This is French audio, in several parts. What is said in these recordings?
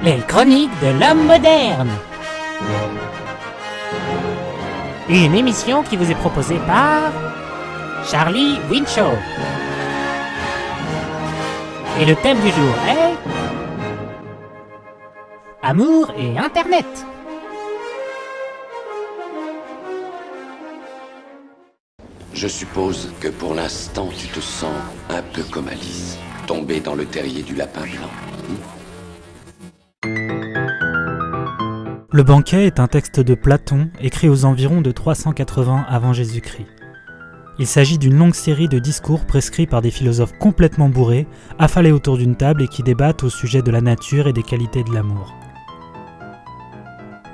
Les chroniques de l'homme moderne. Une émission qui vous est proposée par Charlie Winshaw. Et le thème du jour est Amour et Internet. Je suppose que pour l'instant tu te sens un peu comme Alice, tombée dans le terrier du lapin blanc. Le banquet est un texte de Platon écrit aux environs de 380 avant Jésus-Christ. Il s'agit d'une longue série de discours prescrits par des philosophes complètement bourrés, affalés autour d'une table et qui débattent au sujet de la nature et des qualités de l'amour.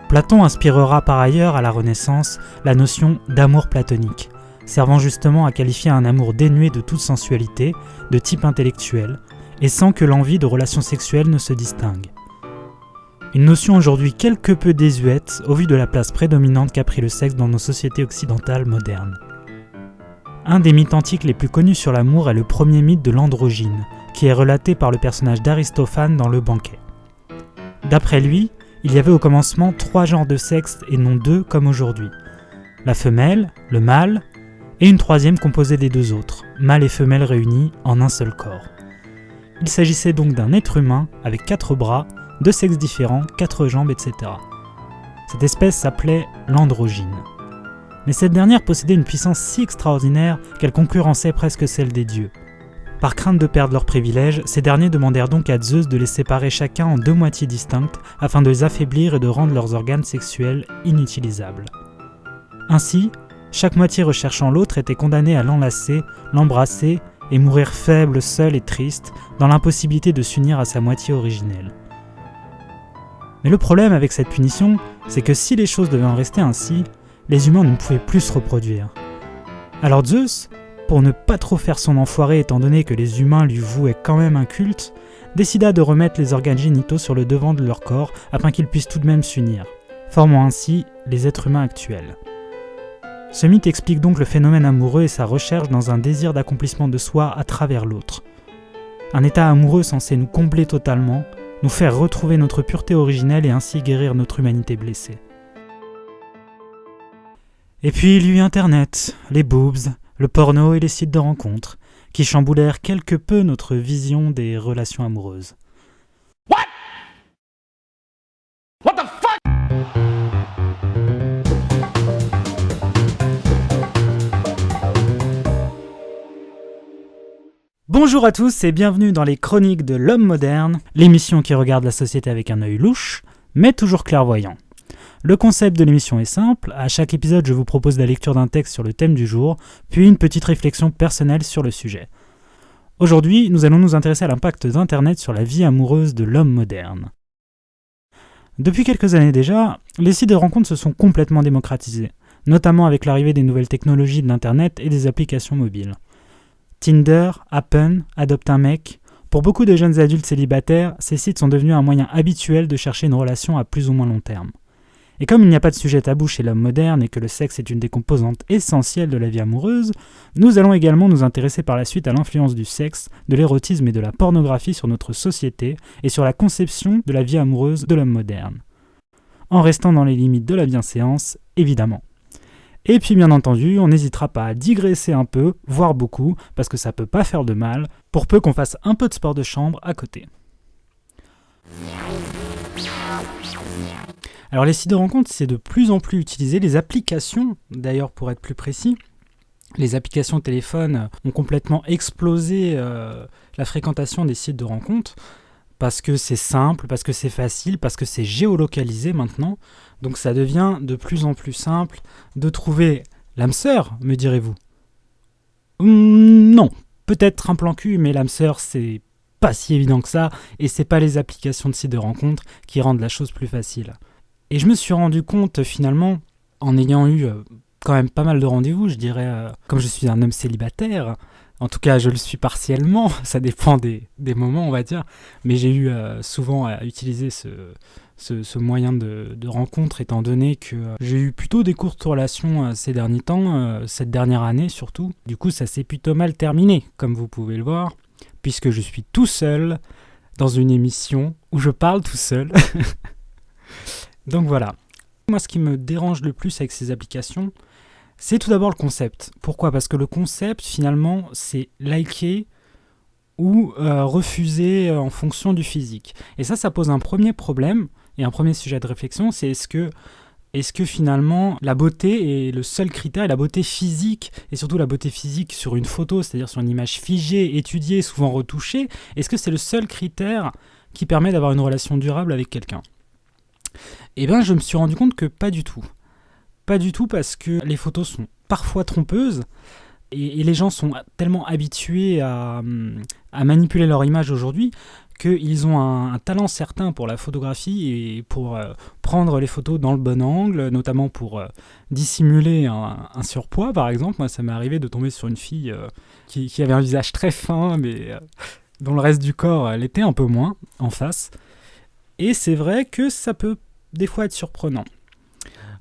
Platon inspirera par ailleurs à la Renaissance la notion d'amour platonique, servant justement à qualifier un amour dénué de toute sensualité, de type intellectuel, et sans que l'envie de relations sexuelles ne se distingue. Une notion aujourd'hui quelque peu désuète au vu de la place prédominante qu'a pris le sexe dans nos sociétés occidentales modernes. Un des mythes antiques les plus connus sur l'amour est le premier mythe de l'androgyne, qui est relaté par le personnage d'Aristophane dans Le Banquet. D'après lui, il y avait au commencement 3 genres de sexe et non 2 comme aujourd'hui. La femelle, le mâle, et une troisième composée des 2 autres, mâle et femelle réunis en un seul corps. Il s'agissait donc d'un être humain avec 4 bras, 2 sexes différents, 4 jambes, etc. Cette espèce s'appelait l'androgyne. Mais cette dernière possédait une puissance si extraordinaire qu'elle concurrençait presque celle des dieux. Par crainte de perdre leurs privilèges, ces derniers demandèrent donc à Zeus de les séparer chacun en 2 moitiés distinctes afin de les affaiblir et de rendre leurs organes sexuels inutilisables. Ainsi, chaque moitié recherchant l'autre était condamnée à l'enlacer, l'embrasser et mourir faible, seul et triste, dans l'impossibilité de s'unir à sa moitié originelle. Mais le problème avec cette punition, c'est que si les choses devaient en rester ainsi, les humains ne pouvaient plus se reproduire. Alors Zeus, pour ne pas trop faire son enfoiré étant donné que les humains lui vouaient quand même un culte, décida de remettre les organes génitaux sur le devant de leur corps afin qu'ils puissent tout de même s'unir, formant ainsi les êtres humains actuels. Ce mythe explique donc le phénomène amoureux et sa recherche dans un désir d'accomplissement de soi à travers l'autre. Un état amoureux censé nous combler totalement, nous faire retrouver notre pureté originelle et ainsi guérir notre humanité blessée. Et puis il y eut Internet, les boobs, le porno et les sites de rencontres, qui chamboulèrent quelque peu notre vision des relations amoureuses. What the fuck? Bonjour à tous et bienvenue dans les Chroniques de l'homme moderne, l'émission qui regarde la société avec un œil louche, mais toujours clairvoyant. Le concept de l'émission est simple, à chaque épisode je vous propose la lecture d'un texte sur le thème du jour, puis une petite réflexion personnelle sur le sujet. Aujourd'hui, nous allons nous intéresser à l'impact d'Internet sur la vie amoureuse de l'homme moderne. Depuis quelques années déjà, les sites de rencontres se sont complètement démocratisés, notamment avec l'arrivée des nouvelles technologies de l'Internet et des applications mobiles. Tinder, Happn, Adopte un mec, pour beaucoup de jeunes adultes célibataires, ces sites sont devenus un moyen habituel de chercher une relation à plus ou moins long terme. Et comme il n'y a pas de sujet tabou chez l'homme moderne et que le sexe est une des composantes essentielles de la vie amoureuse, nous allons également nous intéresser par la suite à l'influence du sexe, de l'érotisme et de la pornographie sur notre société et sur la conception de la vie amoureuse de l'homme moderne. En restant dans les limites de la bienséance, évidemment. Et puis bien entendu, on n'hésitera pas à digresser un peu, voire beaucoup, parce que ça peut pas faire de mal, pour peu qu'on fasse un peu de sport de chambre à côté. Alors les sites de rencontres, c'est de plus en plus utilisé. Les applications, d'ailleurs pour être plus précis, les applications téléphone ont complètement explosé la fréquentation des sites de rencontres parce que c'est simple, parce que c'est facile, parce que c'est géolocalisé maintenant. Donc ça devient de plus en plus simple de trouver l'âme sœur, me direz-vous. Non, peut-être un plan cul, mais l'âme sœur c'est pas si évident que ça et c'est pas les applications de sites de rencontres qui rendent la chose plus facile. Et je me suis rendu compte finalement, en ayant eu quand même pas mal de rendez-vous, je dirais, comme je suis un homme célibataire, en tout cas je le suis partiellement, ça dépend des moments on va dire, mais j'ai eu souvent à utiliser ce moyen de rencontre étant donné que j'ai eu plutôt des courtes relations ces derniers temps, cette dernière année surtout. Du coup ça s'est plutôt mal terminé, comme vous pouvez le voir, puisque je suis tout seul dans une émission où je parle tout seul. Donc voilà. Moi, ce qui me dérange le plus avec ces applications, c'est tout d'abord le concept. Pourquoi ? Parce que le concept, finalement, c'est liker ou refuser en fonction du physique. Et ça pose un premier problème et un premier sujet de réflexion, c'est est-ce que finalement la beauté est le seul critère, et la beauté physique, et surtout la beauté physique sur une photo, c'est-à-dire sur une image figée, étudiée, souvent retouchée, est-ce que c'est le seul critère qui permet d'avoir une relation durable avec quelqu'un ? Eh bien, je me suis rendu compte que pas du tout. Pas du tout, parce que les photos sont parfois trompeuses, et les gens sont tellement habitués à manipuler leur image aujourd'hui qu'ils ont un talent certain pour la photographie et pour prendre les photos dans le bon angle, notamment pour dissimuler un surpoids, par exemple. Moi, ça m'est arrivé de tomber sur une fille qui avait un visage très fin, mais dont le reste du corps l'était un peu moins, en face. Et c'est vrai que ça peut des fois être surprenant.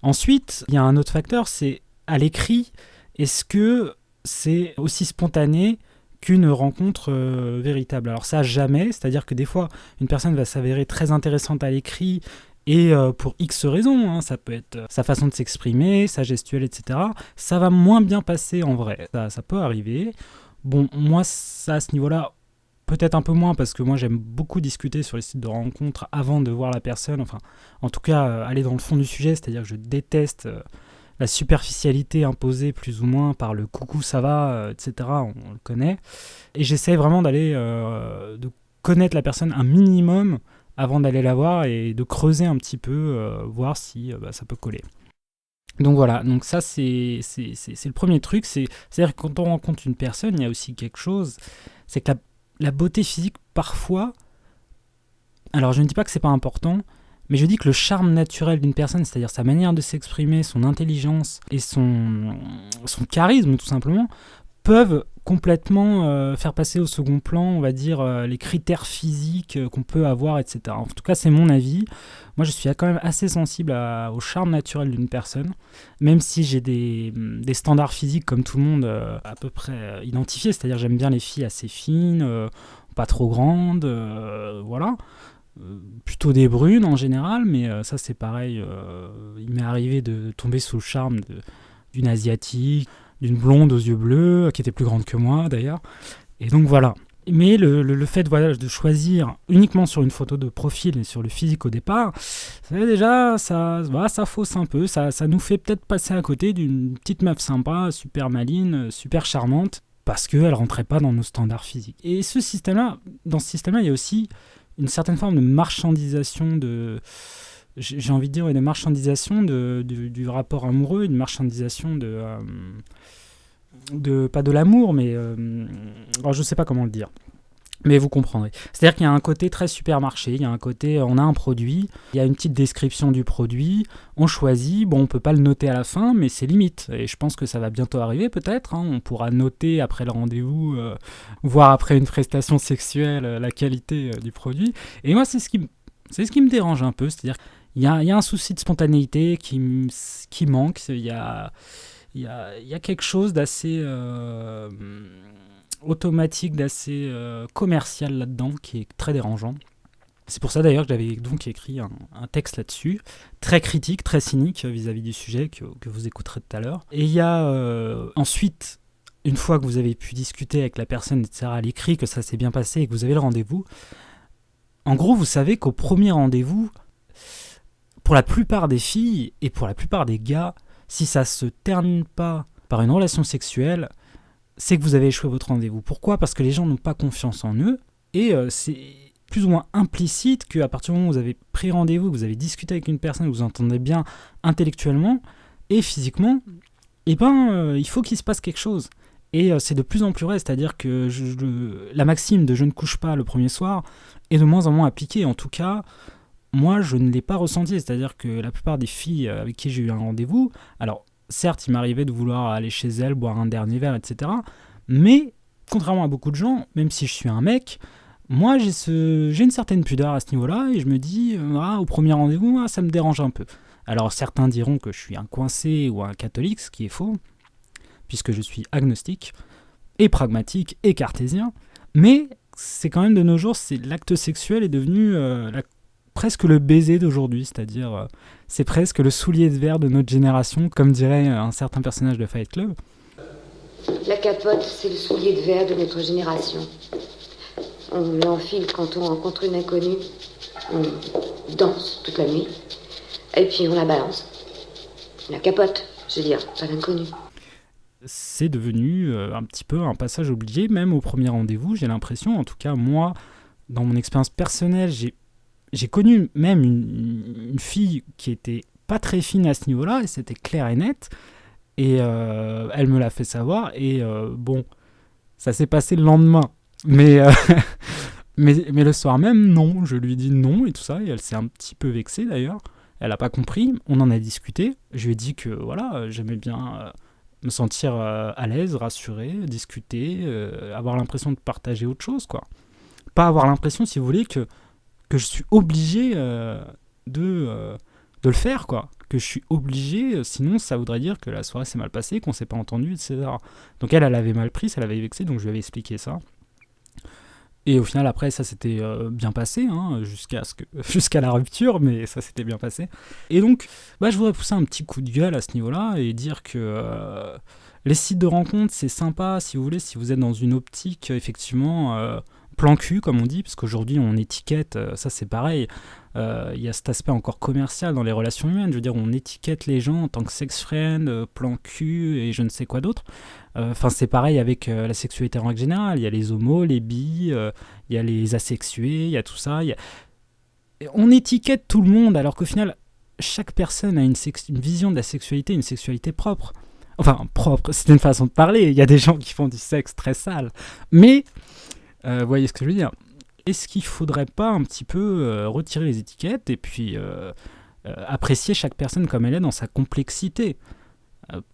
Ensuite, il y a un autre facteur, c'est à l'écrit, est-ce que c'est aussi spontané qu'une rencontre véritable ? Alors ça, jamais, c'est-à-dire que des fois, une personne va s'avérer très intéressante à l'écrit, et pour X raisons, hein, ça peut être sa façon de s'exprimer, sa gestuelle, etc. Ça va moins bien passer en vrai, ça peut arriver. Bon, moi, ça, à ce niveau-là, peut-être un peu moins, parce que moi, j'aime beaucoup discuter sur les sites de rencontres avant de voir la personne, enfin, en tout cas, aller dans le fond du sujet, c'est-à-dire que je déteste la superficialité imposée plus ou moins par le coucou ça va, etc. On le connaît. Et j'essaie vraiment d'aller de connaître la personne un minimum avant d'aller la voir et de creuser un petit peu, voir si ça peut coller. Donc voilà, donc ça c'est le premier truc. C'est-à-dire que quand on rencontre une personne, il y a aussi quelque chose, c'est que la beauté physique parfois, alors je ne dis pas que c'est pas important, mais je dis que le charme naturel d'une personne, c'est-à-dire sa manière de s'exprimer, son intelligence et son charisme tout simplement, peuvent complètement faire passer au second plan, on va dire, les critères physiques qu'on peut avoir, etc. En tout cas, c'est mon avis. Moi, je suis quand même assez sensible au charme naturel d'une personne, même si j'ai des standards physiques comme tout le monde à peu près identifiés, c'est-à-dire j'aime bien les filles assez fines, pas trop grandes, voilà. Plutôt des brunes en général, mais ça c'est pareil, il m'est arrivé de tomber sous le charme d'une asiatique, d'une blonde aux yeux bleus, qui était plus grande que moi d'ailleurs, et donc voilà. Mais le fait de choisir uniquement sur une photo de profil et sur le physique au départ, déjà ça fausse un peu, ça nous fait peut-être passer à côté d'une petite meuf sympa, super maline, super charmante, parce qu'elle rentrait pas dans nos standards physiques. Et dans ce système-là, il y a aussi une certaine forme de marchandisation j'ai envie de dire une marchandisation du rapport amoureux, une marchandisation pas de l'amour, mais alors je sais pas comment le dire, mais vous comprendrez. C'est-à-dire qu'il y a un côté très supermarché, il y a un côté, on a un produit, il y a une petite description du produit, on choisit, bon on peut pas le noter à la fin, mais c'est limite, et je pense que ça va bientôt arriver peut-être, hein, on pourra noter après le rendez-vous, voire après une prestation sexuelle, la qualité du produit, et moi c'est ce qui me dérange un peu, c'est-à-dire qu'il y a un souci de spontanéité qui manque, il y a quelque chose d'assez automatique, d'assez commercial là-dedans, qui est très dérangeant. C'est pour ça d'ailleurs que j'avais donc écrit un texte là-dessus, très critique, très cynique vis-à-vis du sujet que vous écouterez tout à l'heure. Et il y a ensuite, une fois que vous avez pu discuter avec la personne, etc., à l'écrit, que ça s'est bien passé et que vous avez le rendez-vous, en gros, vous savez qu'au premier rendez-vous, pour la plupart des filles et pour la plupart des gars, si ça se termine pas par une relation sexuelle, c'est que vous avez échoué votre rendez-vous. Pourquoi ? Parce que les gens n'ont pas confiance en eux, et c'est plus ou moins implicite qu'à partir du moment où vous avez pris rendez-vous, que vous avez discuté avec une personne, que vous entendez bien intellectuellement et physiquement, il faut qu'il se passe quelque chose. Et c'est de plus en plus vrai, c'est-à-dire que la maxime de « je ne couche pas le premier soir » est de moins en moins appliquée. En tout cas, moi, je ne l'ai pas ressenti, c'est-à-dire que la plupart des filles avec qui j'ai eu un rendez-vous, alors certes, il m'arrivait de vouloir aller chez elles, boire un dernier verre, etc. Mais, contrairement à beaucoup de gens, même si je suis un mec, moi, j'ai une certaine pudeur à ce niveau-là, et je me dis, au premier rendez-vous, ça me dérange un peu. Alors, certains diront que je suis un coincé ou un catholique, ce qui est faux, puisque je suis agnostique, et pragmatique, et cartésien, mais c'est quand même de nos jours, l'acte sexuel est devenu presque le baiser d'aujourd'hui, c'est-à-dire c'est presque le soulier de verre de notre génération, comme dirait un certain personnage de Fight Club. La capote, c'est le soulier de verre de notre génération. On l'enfile quand on rencontre une inconnue. On danse toute la nuit. Et puis on la balance. La capote, je veux dire, pas l'inconnue. C'est devenu un petit peu un passage obligé, même au premier rendez-vous, j'ai l'impression. En tout cas, moi, dans mon expérience personnelle, j'ai connu même une fille qui était pas très fine à ce niveau-là, et c'était clair et net. Et elle me l'a fait savoir, et bon, ça s'est passé le lendemain. Mais le soir même, non, je lui ai dit non et tout ça, et elle s'est un petit peu vexée d'ailleurs. Elle n'a pas compris, on en a discuté. Je lui ai dit que voilà, j'aimais bien me sentir à l'aise, rassuré, discuter, avoir l'impression de partager autre chose, quoi. Pas avoir l'impression, si vous voulez, que je suis obligé de le faire, quoi. Que je suis obligé, sinon ça voudrait dire que la soirée s'est mal passée, qu'on s'est pas entendu, etc. Donc elle avait mal pris, ça l'avait vexé, donc je lui avais expliqué ça. Et au final, après, ça s'était bien passé, hein, jusqu'à la rupture, mais ça s'était bien passé. Et donc, je voudrais pousser un petit coup de gueule à ce niveau-là et dire que les sites de rencontres, c'est sympa, si vous voulez, si vous êtes dans une optique, effectivement, plan cul, comme on dit, parce qu'aujourd'hui, on étiquette, ça c'est pareil, il y a cet aspect encore commercial dans les relations humaines, je veux dire, on étiquette les gens en tant que sex friend, plan cul et je ne sais quoi d'autre. Enfin, c'est pareil avec la sexualité en règle générale. Il y a les homos, les bi, il y a les asexués, il y a tout ça. On étiquette tout le monde, alors qu'au final, chaque personne a une vision de la sexualité, une sexualité propre. Enfin, propre, c'est une façon de parler. Il y a des gens qui font du sexe très sale. Mais, vous voyez ce que je veux dire. Est-ce qu'il ne faudrait pas un petit peu retirer les étiquettes et puis apprécier chaque personne comme elle est dans sa complexité ?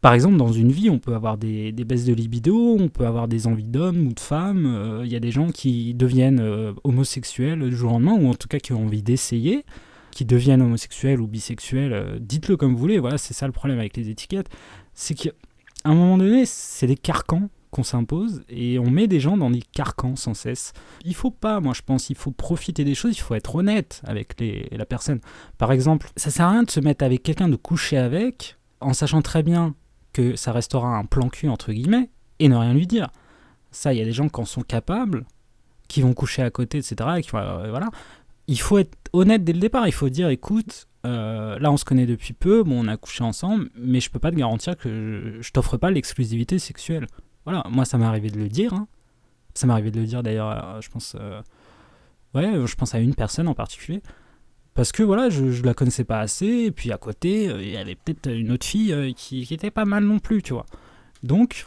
Par exemple, dans une vie, on peut avoir des baisses de libido, on peut avoir des envies d'hommes ou de femmes. Il y a des gens qui deviennent homosexuels du jour au lendemain, ou en tout cas qui ont envie d'essayer, qui deviennent homosexuels ou bisexuels. Dites-le comme vous voulez, voilà, c'est ça le problème avec les étiquettes. C'est qu'à un moment donné, c'est des carcans qu'on s'impose, et on met des gens dans des carcans sans cesse. Il faut pas, moi je pense, il faut profiter des choses, il faut être honnête avec la personne. Par exemple, ça sert à rien de se mettre avec quelqu'un, de coucher avec, en sachant très bien que ça restera un plan cul, entre guillemets, et ne rien lui dire. Ça, il y a des gens qui en sont capables, qui vont coucher à côté, etc. Et voilà. Il faut être honnête dès le départ, il faut dire, écoute, là on se connaît depuis peu, bon on a couché ensemble, mais je peux pas te garantir que je t'offre pas l'exclusivité sexuelle. Voilà, moi ça m'est arrivé de le dire, hein. Ça m'est arrivé de le dire d'ailleurs, je pense à une personne en particulier. Parce que voilà, je la connaissais pas assez, et puis à côté, il y avait peut-être une autre fille qui était pas mal non plus, tu vois. Donc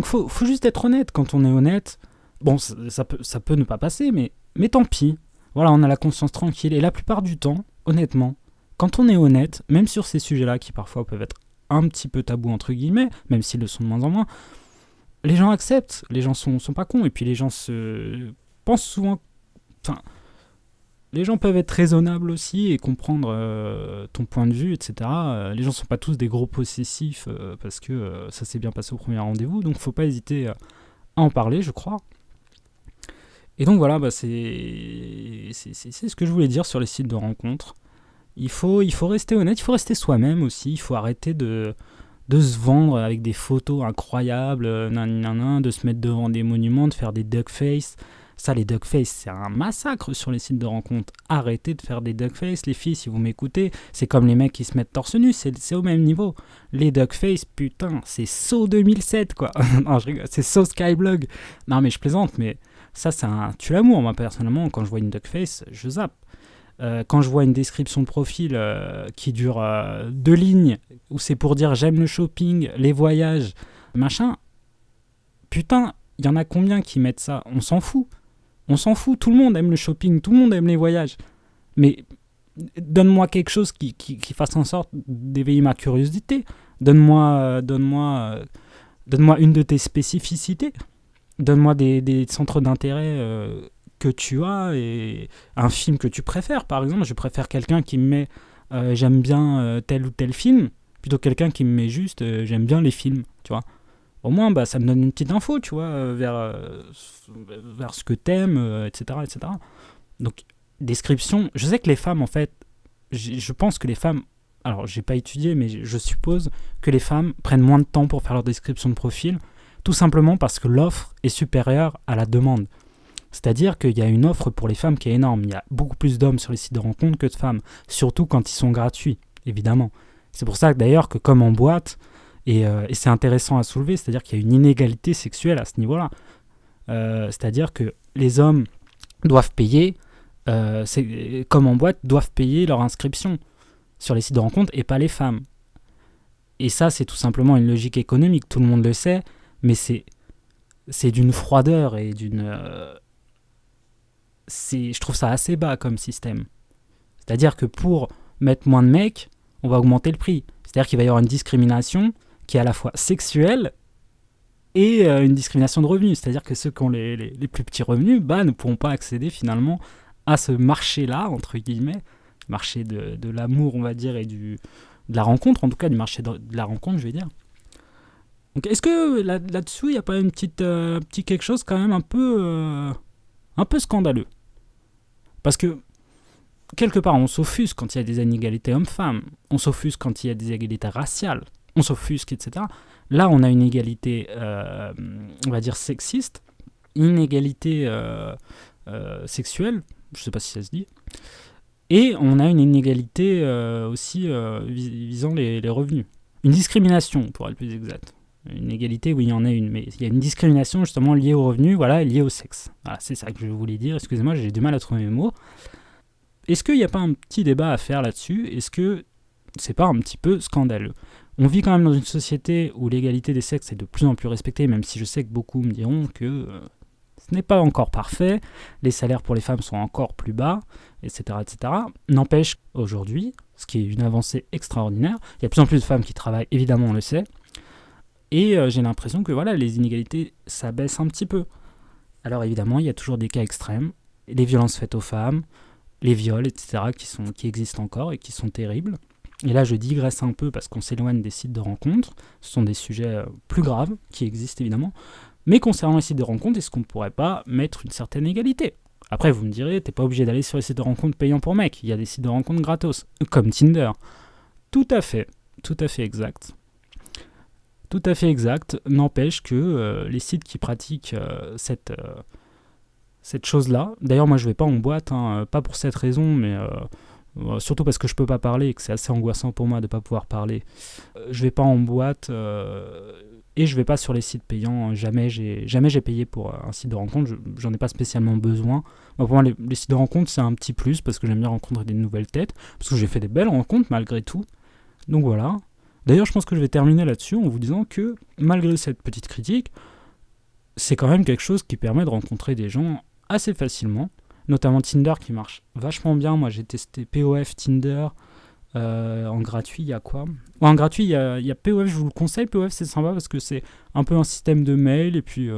faut juste être honnête. Quand on est honnête, bon, ça peut ne pas passer, mais tant pis. Voilà, on a la conscience tranquille, et la plupart du temps, honnêtement, quand on est honnête, même sur ces sujets-là, qui parfois peuvent être un petit peu tabous, entre guillemets, même s'ils le sont de moins en moins, les gens acceptent, les gens sont pas cons, et puis les gens se pensent souvent... Enfin... Les gens peuvent être raisonnables aussi et comprendre ton point de vue, etc. Les gens ne sont pas tous des gros possessifs parce que ça s'est bien passé au premier rendez-vous, donc il ne faut pas hésiter à en parler, je crois. Et donc voilà, c'est ce que je voulais dire sur les sites de rencontres. Il faut rester honnête, il faut rester soi-même aussi, il faut arrêter de se vendre avec des photos incroyables, de se mettre devant des monuments, de faire des duckface. Ça, les duckface, c'est un massacre sur les sites de rencontres. Arrêtez de faire des duckface, les filles, si vous m'écoutez. C'est comme les mecs qui se mettent torse nu, c'est au même niveau. Les duckface, putain, c'est saut 2007, quoi. Non, je rigole, c'est saut Skyblog. Non, mais je plaisante, mais ça, c'est un tue-l'amour. Moi, personnellement, quand je vois une duckface, je zappe. Quand je vois une description de profil qui dure 2 lignes, où c'est pour dire j'aime le shopping, les voyages, machin, putain, il y en a combien qui mettent ça ? On s'en fout. On s'en fout, tout le monde aime le shopping, tout le monde aime les voyages. Mais donne-moi quelque chose qui fasse en sorte d'éveiller ma curiosité. Donne-moi une de tes spécificités. Donne-moi des centres d'intérêt que tu as et un film que tu préfères. Par exemple, je préfère quelqu'un qui me met j'aime bien tel ou tel film plutôt que quelqu'un qui me met juste j'aime bien les films, tu vois. Au moins, bah, ça me donne une petite info, tu vois, vers ce que t'aimes, etc., etc. Donc, description. Je sais que les femmes, en fait, je pense que les femmes, alors j'ai pas étudié, mais je suppose que les femmes prennent moins de temps pour faire leur description de profil, tout simplement parce que l'offre est supérieure à la demande. C'est-à-dire qu'il y a une offre pour les femmes qui est énorme. Il y a beaucoup plus d'hommes sur les sites de rencontres que de femmes, surtout quand ils sont gratuits, évidemment. C'est pour ça que d'ailleurs que comme en boîte, et c'est intéressant à soulever, c'est-à-dire qu'il y a une inégalité sexuelle à ce niveau-là. C'est-à-dire que les hommes doivent payer, comme en boîte, doivent payer leur inscription sur les sites de rencontres et pas les femmes. Et ça, c'est tout simplement une logique économique, tout le monde le sait, mais c'est d'une froideur et je trouve ça assez bas comme système. C'est-à-dire que pour mettre moins de mecs, on va augmenter le prix. C'est-à-dire qu'il va y avoir une discrimination qui est à la fois sexuelle et une discrimination de revenus. C'est-à-dire que ceux qui ont les plus petits revenus ne pourront pas accéder finalement à ce marché-là, entre guillemets, marché de l'amour, on va dire, et de la rencontre, en tout cas du marché de la rencontre, je vais dire. Donc est-ce que là-dessous, il n'y a pas une petit quelque chose quand même un peu scandaleux? Parce que quelque part, on s'offusque quand il y a des inégalités hommes-femmes, on s'offusque quand il y a des inégalités raciales, on s'offusque, etc. Là, on a une égalité, on va dire sexiste, une inégalité sexuelle, je ne sais pas si ça se dit, et on a une inégalité aussi visant les revenus. Une discrimination, pour être plus exact. Une égalité, oui, il y en a une, mais il y a une discrimination justement liée aux revenus, voilà, et liée au sexe. Voilà, c'est ça que je voulais dire. Excusez-moi, j'ai du mal à trouver mes mots. Est-ce qu'il n'y a pas un petit débat à faire là-dessus? Est-ce que c'est pas un petit peu scandaleux? On vit quand même dans une société où l'égalité des sexes est de plus en plus respectée, même si je sais que beaucoup me diront que ce n'est pas encore parfait, les salaires pour les femmes sont encore plus bas, etc. etc. N'empêche qu'aujourd'hui, ce qui est une avancée extraordinaire, il y a de plus en plus de femmes qui travaillent, évidemment on le sait, et j'ai l'impression que voilà, les inégalités, ça baisse un petit peu. Alors évidemment, il y a toujours des cas extrêmes, les violences faites aux femmes, les viols, etc., qui existent encore et qui sont terribles. Et là, je digresse un peu parce qu'on s'éloigne des sites de rencontres. Ce sont des sujets plus graves qui existent évidemment. Mais concernant les sites de rencontres, est-ce qu'on ne pourrait pas mettre une certaine égalité? Après, vous me direz, t'es pas obligé d'aller sur les sites de rencontres payants pour mecs. Il y a des sites de rencontres gratos, comme Tinder. Tout à fait exact. Tout à fait exact. N'empêche que les sites qui pratiquent cette chose-là, d'ailleurs moi je vais pas en boîte, pas pour cette raison, mais surtout parce que je peux pas parler et que c'est assez angoissant pour moi de pas pouvoir parler. Je vais pas en boîte et je vais pas sur les sites payants. Jamais j'ai payé pour un site de rencontre. J'en ai pas spécialement besoin. Pour moi les sites de rencontre c'est un petit plus parce que j'aime bien rencontrer des nouvelles têtes, parce que j'ai fait des belles rencontres malgré tout. Donc voilà. D'ailleurs je pense que je vais terminer là-dessus en vous disant que malgré cette petite critique, c'est quand même quelque chose qui permet de rencontrer des gens assez facilement, notamment Tinder qui marche vachement bien. Moi j'ai testé POF, Tinder, en gratuit il y a quoi ? En gratuit il y a POF, je vous le conseille. POF c'est sympa parce que c'est un peu un système de mail et puis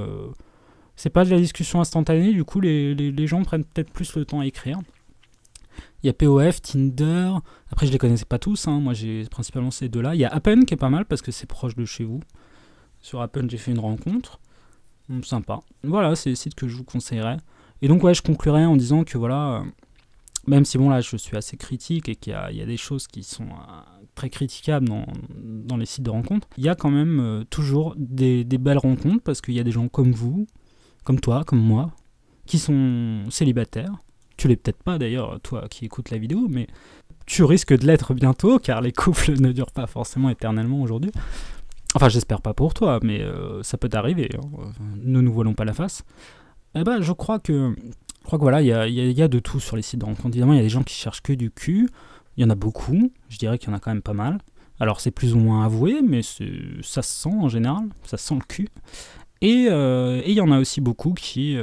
c'est pas de la discussion instantanée, du coup les gens prennent peut-être plus le temps à écrire. Il y a POF, Tinder, après je les connaissais pas tous, moi j'ai principalement ces deux là. Il y a Appen qui est pas mal parce que c'est proche de chez vous. Sur Appen j'ai fait une rencontre, sympa. Voilà, c'est les sites que je vous conseillerais. Et donc ouais, je conclurai en disant que voilà, même si bon là je suis assez critique et qu'il y a des choses qui sont très critiquables dans les sites de rencontres, il y a quand même toujours des belles rencontres parce qu'il y a des gens comme vous, comme toi, comme moi, qui sont célibataires. Tu l'es peut-être pas d'ailleurs, toi qui écoutes la vidéo, mais tu risques de l'être bientôt car les couples ne durent pas forcément éternellement aujourd'hui. Enfin j'espère pas pour toi, mais ça peut t'arriver, ne nous voilons pas la face. Eh ben, je crois que voilà, il y a de tout sur les sites de rencontres. Évidemment, il y a des gens qui cherchent que du cul. Il y en a beaucoup. Je dirais qu'il y en a quand même pas mal. Alors, c'est plus ou moins avoué, mais ça se sent en général. Ça sent le cul. Et il y en a aussi beaucoup qui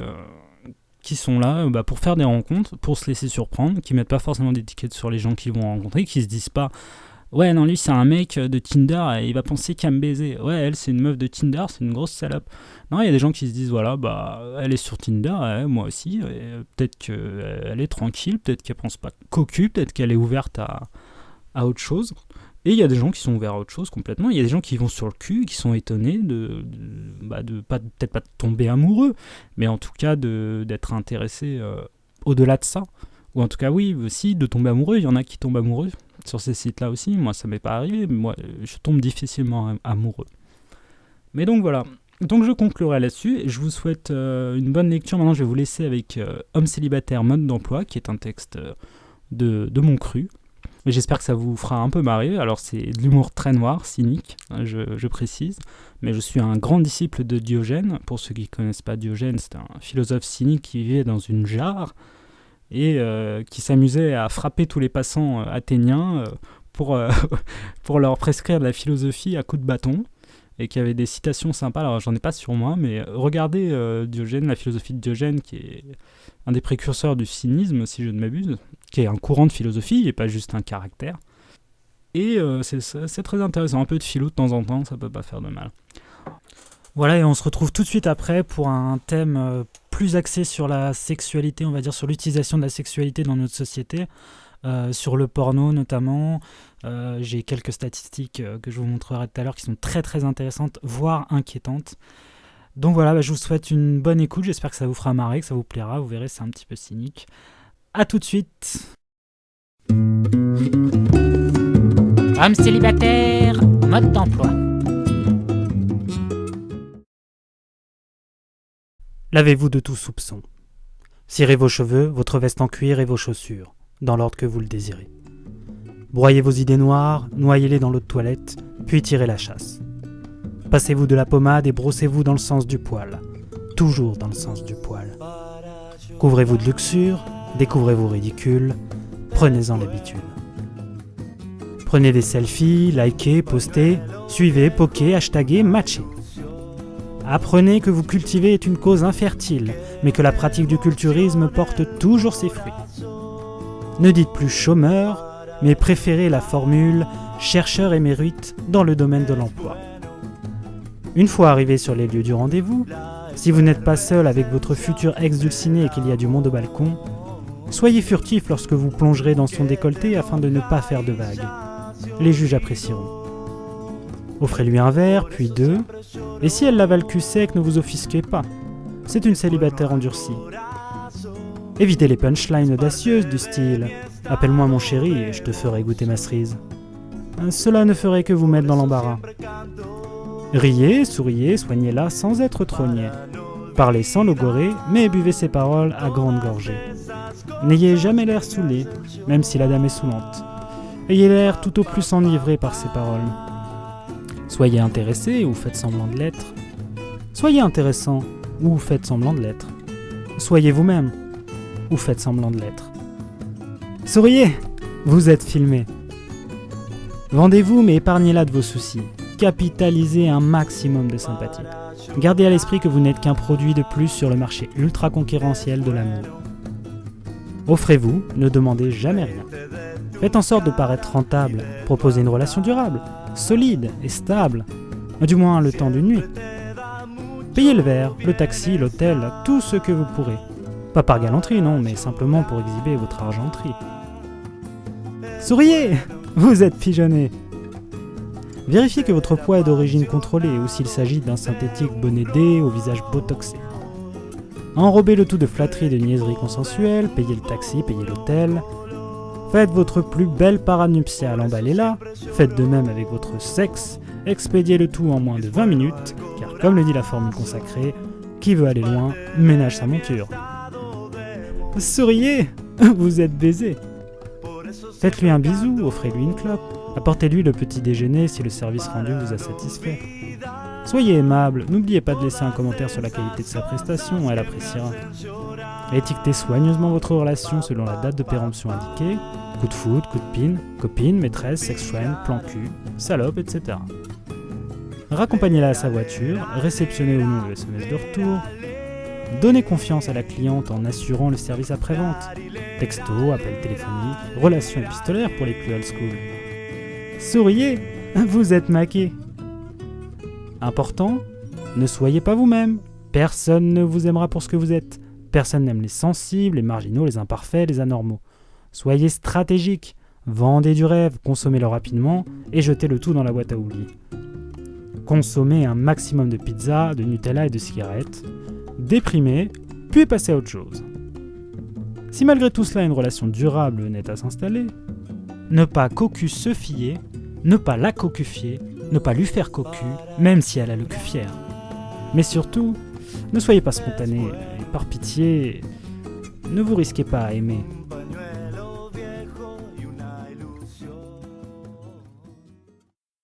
sont là pour faire des rencontres, pour se laisser surprendre, qui mettent pas forcément d'étiquette sur les gens qu'ils vont rencontrer, qui se disent pas ouais, non, lui, c'est un mec de Tinder et il va penser qu'à me baiser. Ouais, elle, c'est une meuf de Tinder, c'est une grosse salope. Non, il y a des gens qui se disent, voilà, elle est sur Tinder, moi aussi. Peut-être qu'elle est tranquille, peut-être qu'elle pense pas cocu, peut-être qu'elle est ouverte à autre chose. Et il y a des gens qui sont ouverts à autre chose complètement. Il y a des gens qui vont sur le cul, qui sont étonnés peut-être pas de tomber amoureux, mais en tout cas d'être intéressés au-delà de ça. Ou en tout cas, oui, aussi de tomber amoureux. Il y en a qui tombent amoureux sur ces sites-là aussi. Moi, ça m'est pas arrivé. Moi, je tombe difficilement amoureux. Mais donc voilà. Donc je conclurai là-dessus. Et je vous souhaite une bonne lecture. Maintenant, je vais vous laisser avec Homme célibataire, mode d'emploi, qui est un texte de mon cru. Et j'espère que ça vous fera un peu marrer. Alors c'est de l'humour très noir, cynique, je précise. Mais je suis un grand disciple de Diogène. Pour ceux qui ne connaissent pas Diogène, c'est un philosophe cynique qui vivait dans une jarre et qui s'amusait à frapper tous les passants athéniens pour leur prescrire de la philosophie à coups de bâton. Et qui avait des citations sympas. Alors j'en ai pas sur moi, mais regardez Diogène, la philosophie de Diogène, qui est un des précurseurs du cynisme, si je ne m'abuse, qui est un courant de philosophie et pas juste un caractère. Et c'est très intéressant, un peu de philo de temps en temps, ça peut pas faire de mal. Voilà, et on se retrouve tout de suite après pour un thème plus axé sur la sexualité, on va dire sur l'utilisation de la sexualité dans notre société, sur le porno notamment. J'ai quelques statistiques que je vous montrerai tout à l'heure qui sont très très intéressantes, voire inquiétantes. Donc voilà, je vous souhaite une bonne écoute, j'espère que ça vous fera marrer, que ça vous plaira, vous verrez, c'est un petit peu cynique. A tout de suite. Homme célibataire, mode d'emploi. Lavez-vous de tout soupçon. Cirez vos cheveux, votre veste en cuir et vos chaussures, dans l'ordre que vous le désirez. Broyez vos idées noires, noyez-les dans l'eau de toilette, puis tirez la chasse. Passez-vous de la pommade et brossez-vous dans le sens du poil, toujours dans le sens du poil. Couvrez-vous de luxure, découvrez vos ridicules, prenez-en l'habitude. Prenez des selfies, likez, postez, suivez, pokez, hashtaguez, matchez. Apprenez que vous cultiver est une cause infertile, mais que la pratique du culturisme porte toujours ses fruits. Ne dites plus chômeur, mais préférez la formule chercheur émérite dans le domaine de l'emploi. Une fois arrivé sur les lieux du rendez-vous, si vous n'êtes pas seul avec votre futur ex-dulciné et qu'il y a du monde au balcon, soyez furtif lorsque vous plongerez dans son décolleté afin de ne pas faire de vagues. Les juges apprécieront. Offrez-lui un verre, puis deux, et si elle l'avale cul sec, ne vous offusquez pas. C'est une célibataire endurcie. Évitez les punchlines audacieuses du style « Appelle-moi mon chéri et je te ferai goûter ma cerise ». Cela ne ferait que vous mettre dans l'embarras. Riez, souriez, soignez-la sans être trop niais. Parlez sans logorer, mais buvez ses paroles à grande gorgée. N'ayez jamais l'air saoulé, même si la dame est saoulante. Ayez l'air tout au plus enivré par ses paroles. Soyez intéressé ou faites semblant de l'être. Soyez intéressant ou faites semblant de l'être. Soyez vous-même ou faites semblant de l'être. Souriez, vous êtes filmé. Vendez-vous mais épargnez-la de vos soucis. Capitalisez un maximum de sympathie. Gardez à l'esprit que vous n'êtes qu'un produit de plus sur le marché ultra concurrentiel de l'amour. Offrez-vous, ne demandez jamais rien. Faites en sorte de paraître rentable, proposez une relation durable, solide et stable, du moins le temps d'une nuit. Payez le verre, le taxi, l'hôtel, tout ce que vous pourrez. Pas par galanterie, non, mais simplement pour exhiber votre argenterie. Souriez, vous êtes pigeonné. Vérifiez que votre poids est d'origine contrôlée ou s'il s'agit d'un synthétique bonnet D au visage botoxé. Enrobez le tout de flatteries et de niaiseries consensuelles, payez le taxi, payez l'hôtel. Faites votre plus belle parade nuptiale, emballez-la. Faites de même avec votre sexe. Expédiez le tout en moins de 20 minutes, car comme le dit la formule consacrée, qui veut aller loin, ménage sa monture. Souriez, vous êtes baisé. Faites-lui un bisou, offrez-lui une clope. Apportez-lui le petit déjeuner si le service rendu vous a satisfait. Soyez aimable, n'oubliez pas de laisser un commentaire sur la qualité de sa prestation, elle appréciera. Étiquetez soigneusement votre relation selon la date de péremption indiquée, coup de foot, coup de pine, copine, maîtresse, sex-friend, plan cul, salope, etc. Raccompagnez-la à sa voiture, réceptionnez ou non le SMS de retour, donnez confiance à la cliente en assurant le service après-vente, texto, appel téléphonique, relations épistolaires pour les plus old school. Souriez, vous êtes maqué. Important, ne soyez pas vous-même. Personne ne vous aimera pour ce que vous êtes. Personne n'aime les sensibles, les marginaux, les imparfaits, les anormaux. Soyez stratégique. Vendez du rêve, consommez-le rapidement et jetez le tout dans la boîte à outils. Consommez un maximum de pizza, de Nutella et de cigarettes. Déprimez, puis passez à autre chose. Si malgré tout cela une relation durable n'est à s'installer, ne pas cocu se fier, ne pas la cocufier, ne pas lui faire cocu, même si elle a le cul fier. Mais surtout, ne soyez pas spontané, et par pitié, ne vous risquez pas à aimer.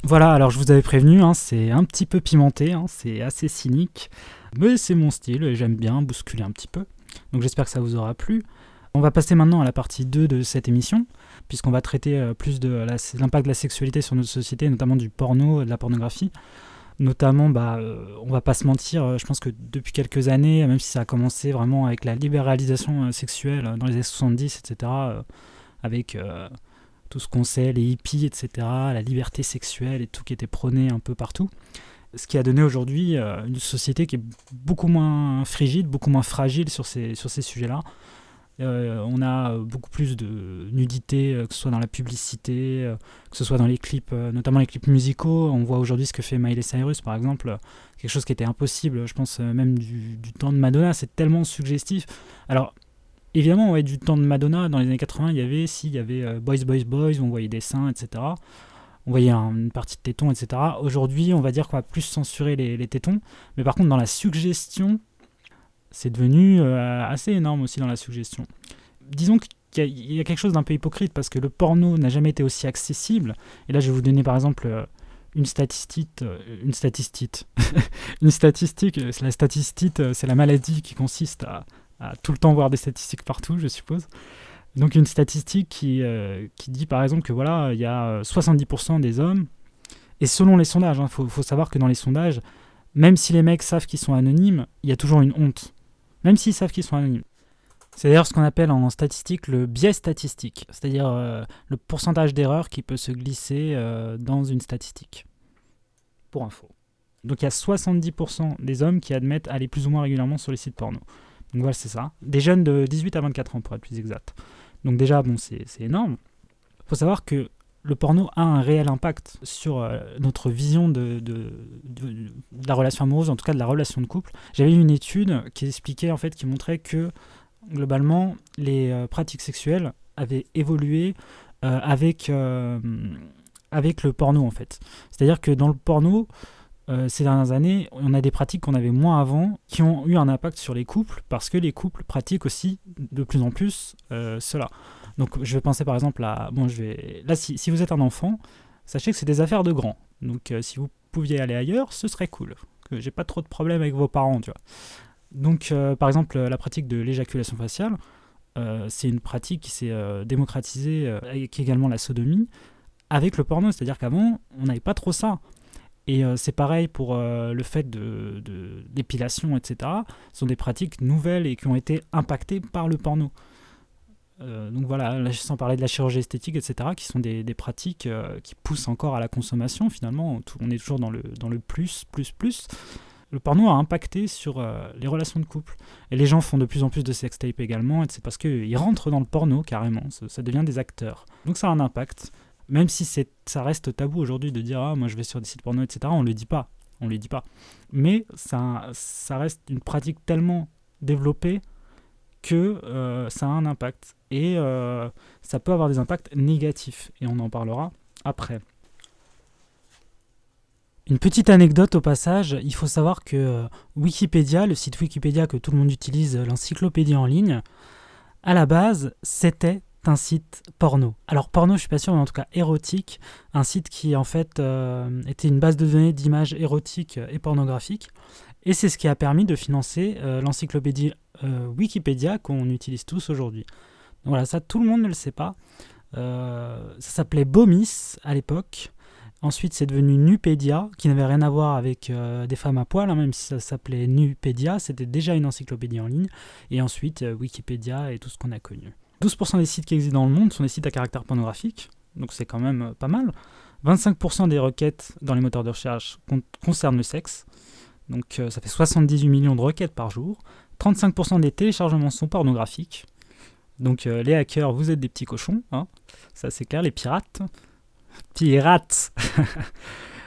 Voilà, alors je vous avais prévenu, c'est un petit peu pimenté, c'est assez cynique, mais c'est mon style et j'aime bien bousculer un petit peu. Donc j'espère que ça vous aura plu. On va passer maintenant à la partie 2 de cette émission, puisqu'on va traiter plus de l'impact de la sexualité sur notre société, notamment du porno, de la pornographie. Notamment, on va pas se mentir, je pense que depuis quelques années, même si ça a commencé vraiment avec la libéralisation sexuelle dans les années 70, etc., avec tout ce qu'on sait, les hippies, etc., la liberté sexuelle et tout qui était prôné un peu partout, ce qui a donné aujourd'hui une société qui est beaucoup moins frigide, beaucoup moins fragile sur ces sujets-là. On a beaucoup plus de nudité, que ce soit dans la publicité, que ce soit dans les clips, notamment les clips musicaux. On voit aujourd'hui ce que fait Miley Cyrus, par exemple, quelque chose qui était impossible, je pense, même du temps de Madonna. C'est tellement suggestif. Alors, évidemment, du temps de Madonna, dans les années 80, il y avait Boys, Boys, Boys, on voyait des seins, etc. On voyait une partie de tétons, etc. Aujourd'hui, on va dire qu'on va plus censurer les tétons. Mais par contre, dans la suggestion, c'est devenu assez énorme aussi dans la suggestion. Disons qu'il y a quelque chose d'un peu hypocrite parce que le porno n'a jamais été aussi accessible. Et là, je vais vous donner par exemple une statistique. La statistique, c'est la maladie qui consiste à tout le temps voir des statistiques partout, je suppose. Donc une statistique qui dit par exemple que voilà, il y a 70% des hommes, et selon les sondages, faut savoir que dans les sondages, même si les mecs savent qu'ils sont anonymes, il y a toujours une honte. Même s'ils savent qu'ils sont anonymes. C'est d'ailleurs ce qu'on appelle en statistique le biais statistique, c'est-à-dire le pourcentage d'erreur qui peut se glisser dans une statistique. Pour info. Donc il y a 70% des hommes qui admettent aller plus ou moins régulièrement sur les sites porno. Donc voilà, c'est ça. Des jeunes de 18 à 24 ans pour être plus exact. Donc déjà, c'est énorme. Il faut savoir que le porno a un réel impact sur notre vision de la relation amoureuse, en tout cas de la relation de couple. J'avais lu une étude qui expliquait, en fait, qui montrait que, globalement, les pratiques sexuelles avaient évolué avec le porno, en fait. C'est-à-dire que dans le porno, ces dernières années, on a des pratiques qu'on avait moins avant, qui ont eu un impact sur les couples, parce que les couples pratiquent aussi de plus en plus cela. Donc je vais penser par exemple à... Là, si vous êtes un enfant, sachez que c'est des affaires de grands. Donc si vous pouviez aller ailleurs, ce serait cool. Que j'ai pas trop de problèmes avec vos parents, tu vois. Donc par exemple, la pratique de l'éjaculation faciale, c'est une pratique qui s'est démocratisée, avec également la sodomie, avec le porno. C'est-à-dire qu'avant, on n'avait pas trop ça. Et c'est pareil pour le fait d'épilation, etc. Ce sont des pratiques nouvelles et qui ont été impactées par le porno. Donc voilà, là, sans parler de la chirurgie esthétique, etc., qui sont des pratiques qui poussent encore à la consommation, finalement. On est toujours dans le plus. Le porno a impacté sur les relations de couple. Et les gens font de plus en plus de sextapes également, et c'est parce qu'ils rentrent dans le porno, carrément. Ça devient des acteurs. Donc ça a un impact. Même si ça reste tabou aujourd'hui de dire « Ah, moi je vais sur des sites porno, etc. » On le dit pas. Mais ça reste une pratique tellement développée que ça a un impact. Et ça peut avoir des impacts négatifs. Et on en parlera après. Une petite anecdote au passage, il faut savoir que Wikipédia, le site Wikipédia que tout le monde utilise, l'encyclopédie en ligne, à la base, c'était un site porno. Alors porno, je suis pas sûr, mais en tout cas érotique, un site qui en fait était une base de données d'images érotiques et pornographiques. Et c'est ce qui a permis de financer l'encyclopédie Wikipédia qu'on utilise tous aujourd'hui. Donc voilà, ça tout le monde ne le sait pas. Ça s'appelait Bomis à l'époque. Ensuite, c'est devenu Nupédia, qui n'avait rien à voir avec des femmes à poil, même si ça s'appelait Nupédia, c'était déjà une encyclopédie en ligne. Et ensuite, Wikipédia et tout ce qu'on a connu. 12% des sites qui existent dans le monde sont des sites à caractère pornographique, donc c'est quand même pas mal. 25% des requêtes dans les moteurs de recherche concernent le sexe, donc ça fait 78 millions de requêtes par jour. 35% des téléchargements sont pornographiques. Donc les hackers, vous êtes des petits cochons, hein, ça c'est clair, les pirates. Pirates.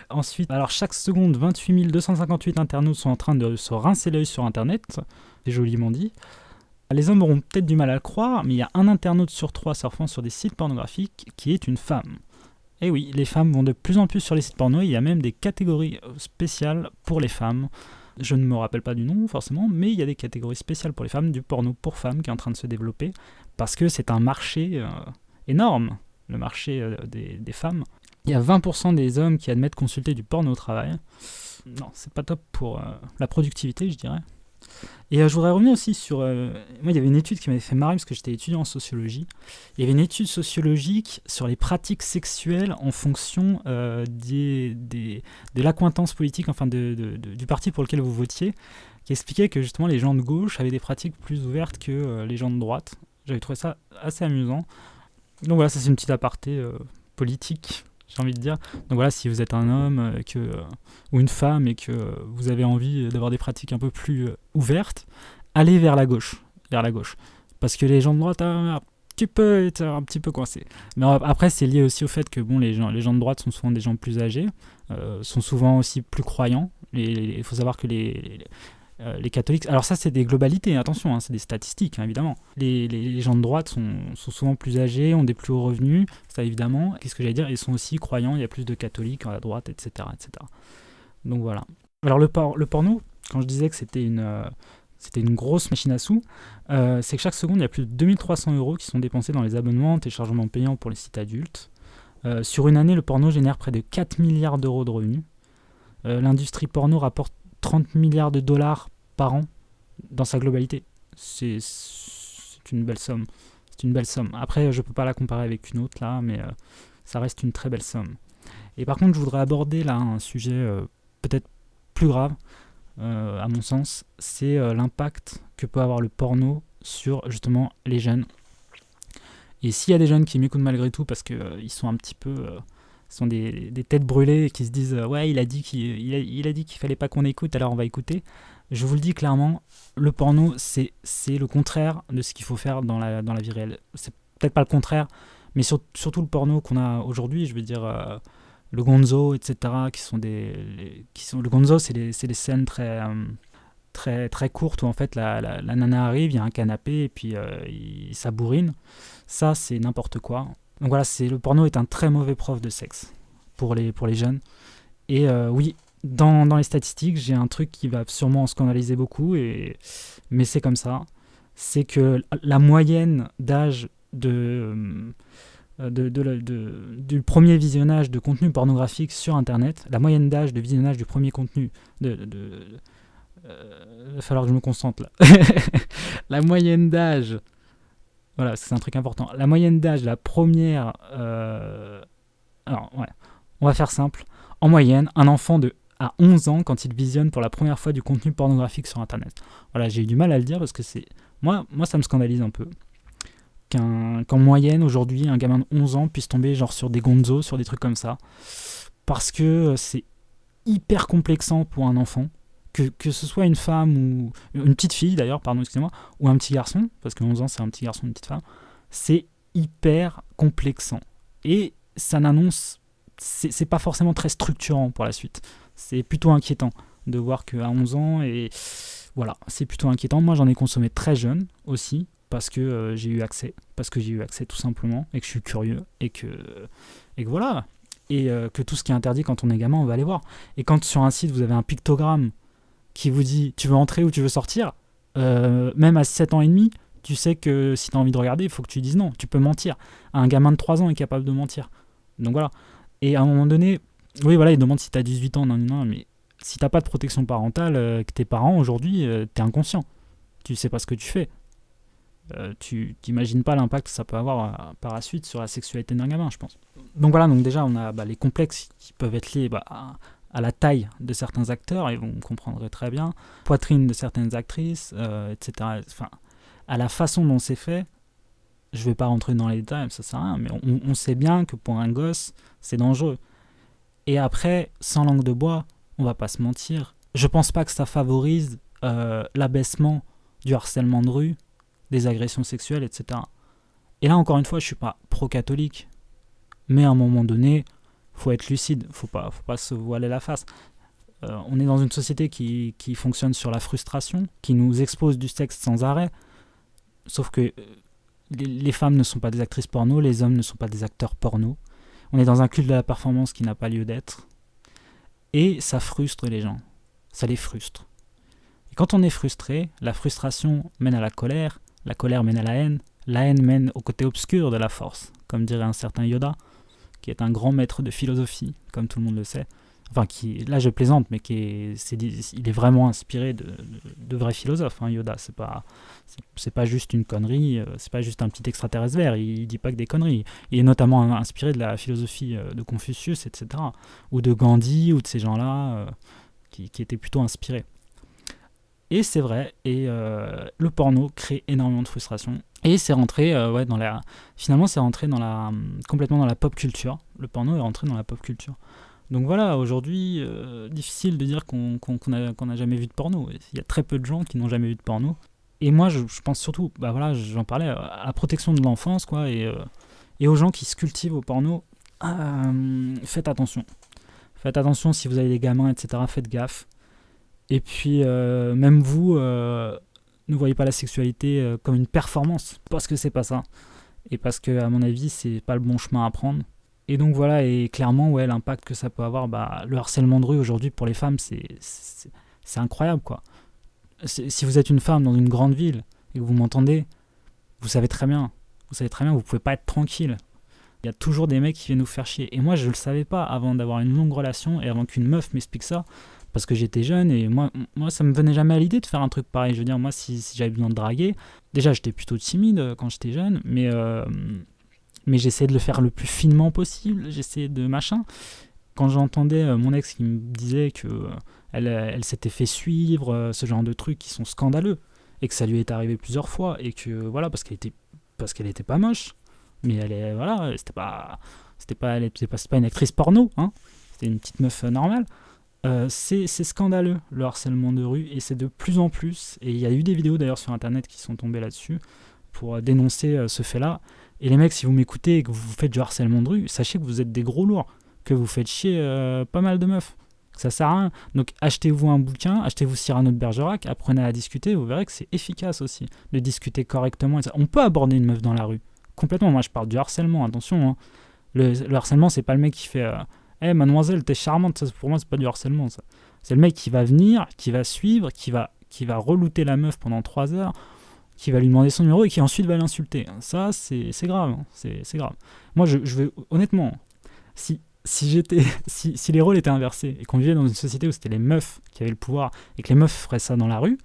Ensuite, alors chaque seconde, 28 258 internautes sont en train de se rincer l'œil sur Internet, c'est joliment dit. Les hommes auront peut-être du mal à le croire, mais il y a un internaute sur 3 surfant sur des sites pornographiques qui est une femme. Et oui, les femmes vont de plus en plus sur les sites porno, il y a même des catégories spéciales pour les femmes. Je ne me rappelle pas du nom forcément, mais il y a des catégories spéciales pour les femmes, du porno pour femmes qui est en train de se développer, parce que c'est un marché énorme, le marché des femmes. Il y a 20% des hommes qui admettent consulter du porno au travail. Non, c'est pas top pour la productivité, je dirais. Et je voudrais revenir aussi sur... moi, il y avait une étude qui m'avait fait marrer parce que j'étais étudiant en sociologie. Il y avait une étude sociologique sur les pratiques sexuelles en fonction de l'accointance politique, enfin du parti pour lequel vous votiez, qui expliquait que justement les gens de gauche avaient des pratiques plus ouvertes que les gens de droite. J'avais trouvé ça assez amusant. Donc voilà, ça c'est une petite aparté politique, j'ai envie de dire. Donc voilà, si vous êtes un homme ou une femme et que vous avez envie d'avoir des pratiques un peu plus ouvertes, allez vers la gauche. Parce que les gens de droite, tu peux être un petit peu coincé. Mais après, c'est lié aussi au fait que bon, les gens de droite sont souvent des gens plus âgés, sont souvent aussi plus croyants. Il faut savoir que les catholiques... Alors ça, c'est des globalités, attention, hein, c'est des statistiques, hein, évidemment. Les gens de droite sont souvent plus âgés, ont des plus hauts revenus, ça évidemment. Qu'est-ce que j'allais dire ? Ils sont aussi croyants, il y a plus de catholiques à droite, etc. etc. Donc voilà. Alors le porno, quand je disais que c'était une grosse machine à sous, c'est que chaque seconde, il y a plus de 2300 € qui sont dépensés dans les abonnements, téléchargements payants pour les sites adultes. Sur une année, le porno génère près de 4 milliards d'euros de revenus. L'industrie porno rapporte 30 milliards de dollars par an dans sa globalité. C'est une belle somme. C'est une belle somme. Après, je ne peux pas la comparer avec une autre là, mais ça reste une très belle somme. Et par contre, je voudrais aborder là un sujet peut-être plus grave, à mon sens, c'est l'impact que peut avoir le porno sur justement les jeunes. Et s'il y a des jeunes qui m'écoutent malgré tout parce qu'ils sont un petit peu... sont des têtes brûlées et qui se disent ouais, il a dit qu'il fallait pas qu'on écoute, alors on va écouter. Je vous le dis clairement, le porno c'est le contraire de ce qu'il faut faire dans la vie réelle. C'est peut-être pas le contraire, mais surtout le porno qu'on a aujourd'hui, je veux dire le gonzo, etc. Le gonzo, c'est des scènes très très courtes où en fait la nana arrive, il y a un canapé et puis ça bourrine. Ça c'est n'importe quoi. Donc voilà, le porno est un très mauvais prof de sexe pour les jeunes. Et oui, dans les statistiques, j'ai un truc qui va sûrement en scandaliser beaucoup, mais c'est comme ça. C'est que la moyenne d'âge du premier visionnage de contenu pornographique sur Internet, la moyenne d'âge de visionnage du premier contenu il va falloir que je me concentre là. La moyenne d'âge... Voilà, c'est un truc important. La moyenne d'âge de la première... Alors, ouais, on va faire simple. En moyenne, un enfant à 11 ans quand il visionne pour la première fois du contenu pornographique sur Internet. Voilà, j'ai eu du mal à le dire parce que c'est... Moi, ça me scandalise un peu. Qu'en moyenne, aujourd'hui, un gamin de 11 ans puisse tomber genre sur des gonzos, sur des trucs comme ça. Parce que c'est hyper complexant pour un enfant. Que ce soit une femme ou une petite fille d'ailleurs, pardon, excusez-moi, ou un petit garçon, parce que 11 ans c'est un petit garçon, une petite femme, c'est hyper complexant. Et ça n'annonce, c'est pas forcément très structurant pour la suite. C'est plutôt inquiétant de voir qu'à 11 ans, et voilà, c'est plutôt inquiétant. Moi j'en ai consommé très jeune aussi, parce que j'ai eu accès tout simplement, et que je suis curieux, et que voilà, et que tout ce qui est interdit quand on est gamin, on va aller voir. Et quand sur un site vous avez un pictogramme qui vous dit tu veux entrer ou tu veux sortir, même à 7 ans et demi, tu sais que si tu as envie de regarder, il faut que tu dises non. Tu peux mentir. Un gamin de 3 ans est capable de mentir. Donc voilà. Et à un moment donné, oui, voilà, il demande si tu as 18 ans, non, mais si tu n'as pas de protection parentale, que tes parents aujourd'hui, tu es inconscient. Tu sais pas ce que tu fais. Tu t'imagines pas l'impact que ça peut avoir par la suite sur la sexualité d'un gamin, je pense. Donc voilà, donc déjà, on a les complexes qui peuvent être liés à la taille de certains acteurs, et vous comprendrez très bien, poitrine de certaines actrices, etc. Enfin, à la façon dont c'est fait, je ne vais pas rentrer dans les détails, ça sert à rien, mais on sait bien que pour un gosse, c'est dangereux. Et après, sans langue de bois, on va pas se mentir, je pense pas que ça favorise l'abaissement du harcèlement de rue, des agressions sexuelles, etc. Et là, encore une fois, je suis pas pro-catholique, mais à un moment donné, faut être lucide, faut pas se voiler la face. On est dans une société qui fonctionne sur la frustration, qui nous expose du sexe sans arrêt, sauf que les femmes ne sont pas des actrices porno, les hommes ne sont pas des acteurs porno. On est dans un culte de la performance qui n'a pas lieu d'être, et ça frustre les gens, ça les frustre. Et quand on est frustré, la frustration mène à la colère mène à la haine mène au côté obscur de la force, comme dirait un certain Yoda, qui est un grand maître de philosophie, comme tout le monde le sait. Enfin, là je plaisante, mais il est vraiment inspiré de vrais philosophes, hein, Yoda. C'est pas juste une connerie, c'est pas juste un petit extraterrestre vert, il dit pas que des conneries. Il est notamment inspiré de la philosophie de Confucius, etc. Ou de Gandhi, ou de ces gens-là qui étaient plutôt inspirés. Et c'est vrai, et le porno crée énormément de frustration. Et c'est rentré complètement dans la pop culture. Le porno est rentré dans la pop culture. Donc voilà, aujourd'hui, difficile de dire qu'on n'a jamais vu de porno. Il y a très peu de gens qui n'ont jamais vu de porno. Et moi, je pense surtout, j'en parlais, à la protection de l'enfance, quoi, et aux gens qui se cultivent au porno. Faites attention. Faites attention si vous avez des gamins, etc. Faites gaffe. Et puis, même vous, ne voyez pas la sexualité comme une performance, parce que c'est pas ça. Et parce que, à mon avis, c'est pas le bon chemin à prendre. Et donc voilà, et clairement, ouais, l'impact que ça peut avoir, le harcèlement de rue aujourd'hui pour les femmes, c'est incroyable, quoi. Si vous êtes une femme dans une grande ville et que vous m'entendez, vous savez très bien, vous pouvez pas être tranquille. Il y a toujours des mecs qui viennent nous faire chier. Et moi, je le savais pas avant d'avoir une longue relation et avant qu'une meuf m'explique ça, parce que j'étais jeune et moi, ça me venait jamais à l'idée de faire un truc pareil. Je veux dire, moi, si j'avais besoin de draguer, déjà, j'étais plutôt timide quand j'étais jeune, mais j'essayais de le faire le plus finement possible, j'essayais de machin. Quand j'entendais mon ex qui me disait que elle s'était fait suivre, ce genre de trucs qui sont scandaleux, et que ça lui est arrivé plusieurs fois, et que voilà, parce qu'elle était pas moche, mais c'était pas une actrice porno, hein, c'était une petite meuf normale. C'est scandaleux, le harcèlement de rue, et c'est de plus en plus, et il y a eu des vidéos d'ailleurs sur internet qui sont tombées là-dessus pour dénoncer ce fait-là. Et les mecs, si vous m'écoutez et que vous faites du harcèlement de rue, sachez que vous êtes des gros lourds, que vous faites chier pas mal de meufs, que ça sert à rien. Donc achetez-vous un bouquin, achetez-vous Cyrano de Bergerac, apprenez à discuter, vous verrez que c'est efficace aussi de discuter correctement. Et ça. On peut aborder une meuf dans la rue, complètement. Moi je parle du harcèlement, attention, hein. Le harcèlement, c'est pas le mec qui fait hey, mademoiselle, t'es charmante, ça, pour moi c'est pas du harcèlement, ça. C'est le mec qui va venir, qui va suivre, qui va relouter la meuf pendant 3 heures, qui va lui demander son numéro et qui ensuite va l'insulter. Ça, c'est grave, hein. C'est grave. Moi, je vais honnêtement, si les rôles étaient inversés et qu'on vivait dans une société où c'était les meufs qui avaient le pouvoir et que les meufs feraient ça dans la rue,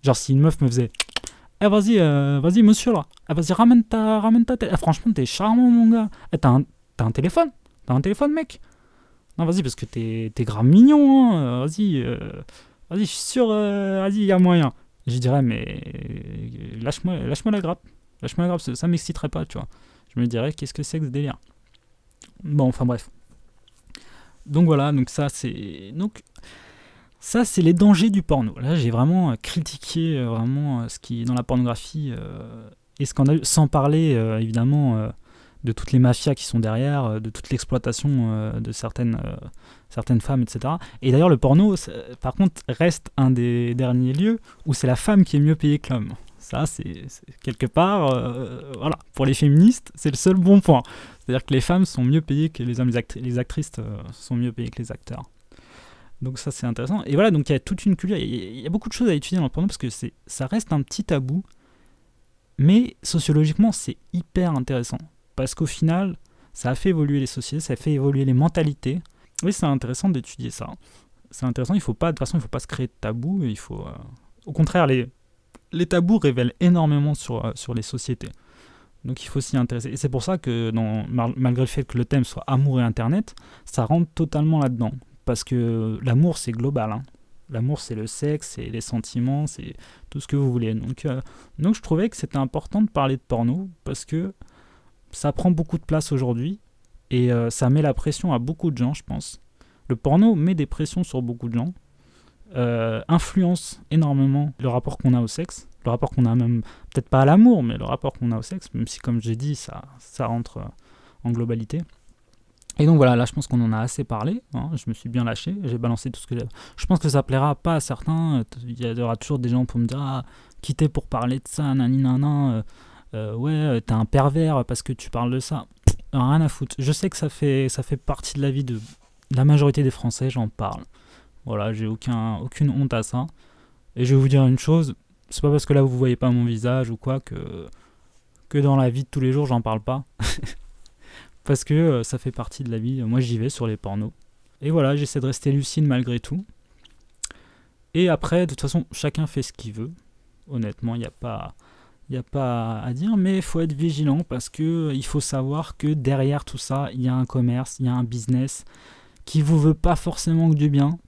genre si une meuf me faisait vas-y monsieur là, vas-y ramène ta télé. Franchement, t'es charmant mon gars. T'as un téléphone mec. Non, vas-y, parce que t'es grave mignon, hein. Vas-y, je suis sûr, vas-y, il y a moyen. Je dirais, mais lâche-moi la grappe. Lâche-moi la grappe, ça m'exciterait pas, tu vois. Je me dirais, qu'est-ce que c'est que ce délire ? Bon, enfin bref. Donc voilà, ça c'est les dangers du porno. Là, j'ai vraiment critiqué ce qui, dans la pornographie, est scandaleux, sans parler, évidemment, de toutes les mafias qui sont derrière, de toute l'exploitation de certaines femmes, etc. Et d'ailleurs, le porno, par contre, reste un des derniers lieux où c'est la femme qui est mieux payée que l'homme. Ça, c'est quelque part, voilà, pour les féministes, c'est le seul bon point. C'est-à-dire que les femmes sont mieux payées que les hommes, les actrices sont mieux payées que les acteurs. Donc ça, c'est intéressant. Et voilà, donc il y a toute une culture, il y a beaucoup de choses à étudier dans le porno parce que ça reste un petit tabou, mais sociologiquement, c'est hyper intéressant. Parce qu'au final, ça a fait évoluer les sociétés, ça a fait évoluer les mentalités. Oui, c'est intéressant d'étudier ça. C'est intéressant, de toute façon, il ne faut pas se créer de tabous. Il faut, au contraire, les tabous révèlent énormément sur les sociétés. Donc il faut s'y intéresser. Et c'est pour ça que, malgré le fait que le thème soit amour et Internet, ça rentre totalement là-dedans. Parce que l'amour, c'est global, hein. L'amour, c'est le sexe, c'est les sentiments, c'est tout ce que vous voulez. Donc je trouvais que c'était important de parler de porno, parce que ça prend beaucoup de place aujourd'hui, et ça met la pression à beaucoup de gens, je pense. Le porno met des pressions sur beaucoup de gens, influence énormément le rapport qu'on a au sexe, le rapport qu'on a même, peut-être pas à l'amour, mais le rapport qu'on a au sexe, même si comme j'ai dit, ça rentre en globalité. Et donc voilà, là je pense qu'on en a assez parlé, hein, je me suis bien lâché, j'ai balancé tout ce que j'avais. Je pense que ça plaira pas à certains, il y aura toujours des gens pour me dire « Ah, quitter pour parler de ça, nani nanan, ouais, t'es un pervers parce que tu parles de ça. » Rien à foutre. Je sais que ça fait partie de la vie de la majorité des Français, j'en parle. Voilà, j'ai aucune honte à ça. Et je vais vous dire une chose, c'est pas parce que là vous voyez pas mon visage ou quoi que dans la vie de tous les jours j'en parle pas. Parce que ça fait partie de la vie. Moi j'y vais sur les pornos. Et voilà, j'essaie de rester lucide malgré tout. Et après, de toute façon, chacun fait ce qu'il veut. Honnêtement, il n'y a pas à dire, mais il faut être vigilant parce que il faut savoir que derrière tout ça, il y a un commerce, il y a un business qui vous veut pas forcément que du bien